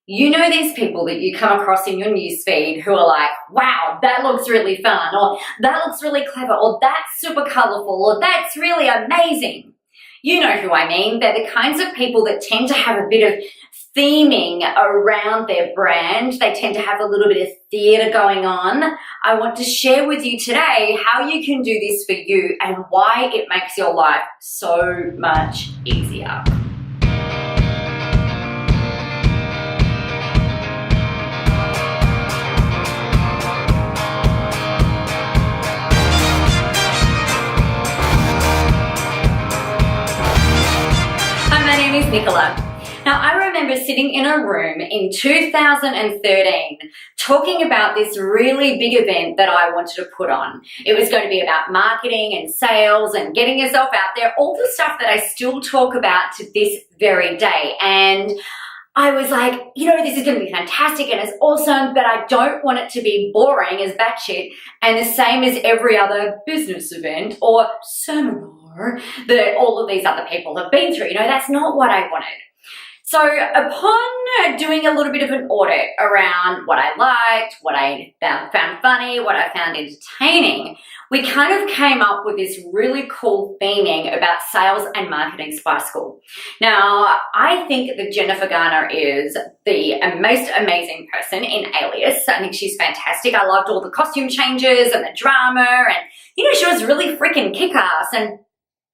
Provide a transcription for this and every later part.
You know these people that you come across in your newsfeed who are like, wow, that looks really fun, or that looks really clever, or that's super colorful, or that's really amazing. You know who I mean. They're the kinds of people that tend to have a bit of theming around their brand. They tend to have a little bit of theater going on. I want to share with you today how you can do this for you and why it makes your life so much easier. My name is Nicola. Now, I remember sitting in a room in 2013 talking about this really big event that I wanted to put on. It was going to be about marketing and sales and getting yourself out there, all the stuff that I still talk about to this very day. And I was like, this is going to be fantastic and it's awesome, but I don't want it to be boring as batshit and the same as every other business event or seminar that all of these other people have been through. That's not what I wanted. So upon doing a little bit of an audit around what I liked, what I found funny, what I found entertaining, we kind of came up with this really cool theming about sales and marketing spice school. Now, I think that Jennifer Garner is the most amazing person in Alias. I think she's fantastic. I loved all the costume changes and the drama, and she was really freaking kick-ass. And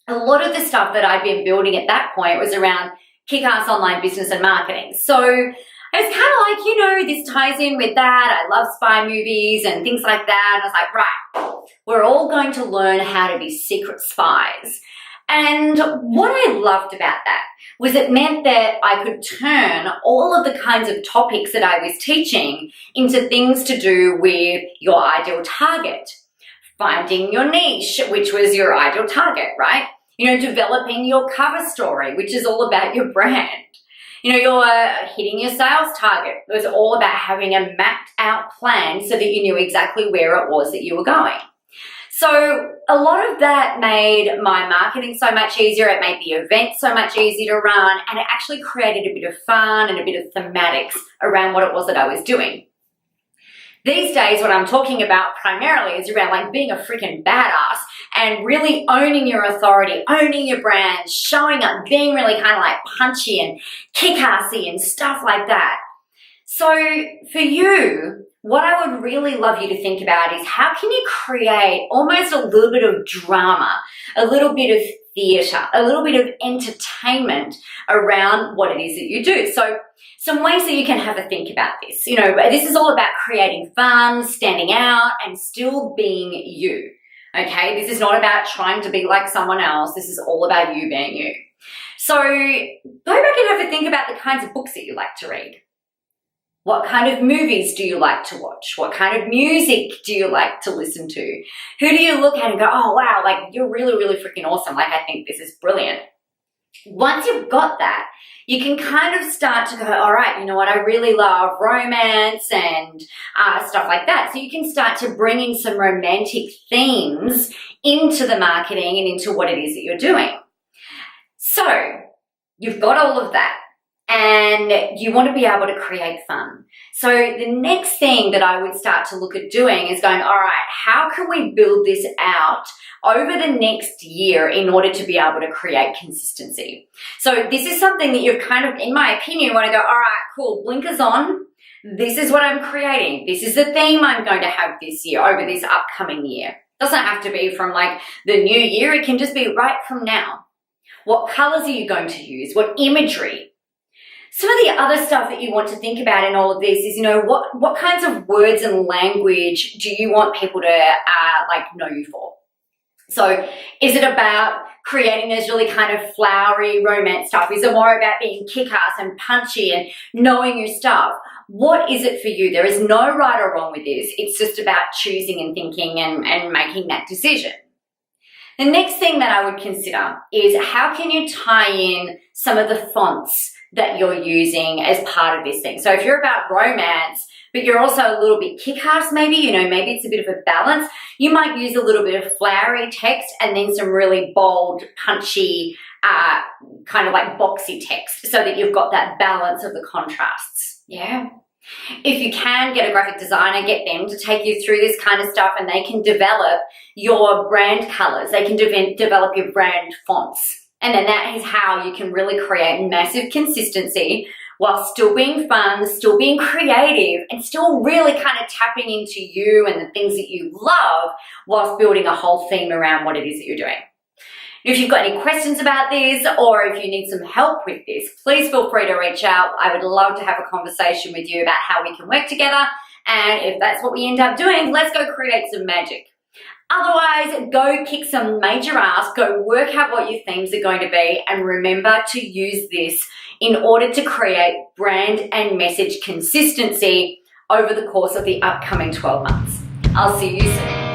a lot of the stuff that I'd been building at that point was around kick-ass online business and marketing. So I was kind of like, this ties in with that. I love spy movies and things like that. And I was like, right, we're all going to learn how to be secret spies. And what I loved about that was it meant that I could turn all of the kinds of topics that I was teaching into things to do with your ideal target. Finding your niche, which was your ideal target, right? Developing your cover story, which is all about your brand. You're hitting your sales target. It was all about having a mapped out plan so that you knew exactly where it was that you were going. So a lot of that made my marketing so much easier. It made the event so much easier to run, and it actually created a bit of fun and a bit of thematics around what it was that I was doing. These days, what I'm talking about primarily is around being a freaking badass and really owning your authority, owning your brand, showing up, being really kind of punchy and kick-assy and stuff like that. So for you, what I would really love you to think about is how can you create almost a little bit of drama, a little bit of theatre, a little bit of entertainment around what it is that you do. So some ways that you can have a think about this. This is all about creating fun, standing out, and still being you. Okay, this is not about trying to be like someone else. This is all about you being you. So go back and have a think about the kinds of books that you like to read. What kind of movies do you like to watch? What kind of music do you like to listen to? Who do you look at and go, oh, wow, you're really, really freaking awesome. I think this is brilliant. Once you've got that, you can kind of start to go, all right, I really love romance and stuff like that. So you can start to bring in some romantic themes into the marketing and into what it is that you're doing. So you've got all of that. And you want to be able to create fun. So the next thing that I would start to look at doing is going, all right, how can we build this out over the next year in order to be able to create consistency? So this is something that you've kind of, in my opinion, want to go, all right, cool, blinkers on. This is what I'm creating. This is the theme I'm going to have this year, over this upcoming year. Doesn't have to be from the new year. It can just be right from now. What colors are you going to use? What imagery? Some of the other stuff that you want to think about in all of this is, what kinds of words and language do you want people to know you for? So is it about creating those really kind of flowery romance stuff? Is it more about being kick-ass and punchy and knowing your stuff? What is it for you? There is no right or wrong with this. It's just about choosing and thinking and making that decision. The next thing that I would consider is how can you tie in some of the fonts that you're using as part of this thing. So if you're about romance, but you're also a little bit kick-ass maybe, maybe it's a bit of a balance, you might use a little bit of flowery text and then some really bold, punchy, kind of boxy text so that you've got that balance of the contrasts. Yeah. If you can get a graphic designer, get them to take you through this kind of stuff, and they can develop your brand colors. They can develop your brand fonts. And then that is how you can really create massive consistency while still being fun, still being creative, and still really kind of tapping into you and the things that you love whilst building a whole theme around what it is that you're doing. If you've got any questions about this, or if you need some help with this, please feel free to reach out. I would love to have a conversation with you about how we can work together. And if that's what we end up doing, let's go create some magic. Otherwise, go kick some major ass, go work out what your themes are going to be, and remember to use this in order to create brand and message consistency over the course of the upcoming 12 months. I'll see you soon.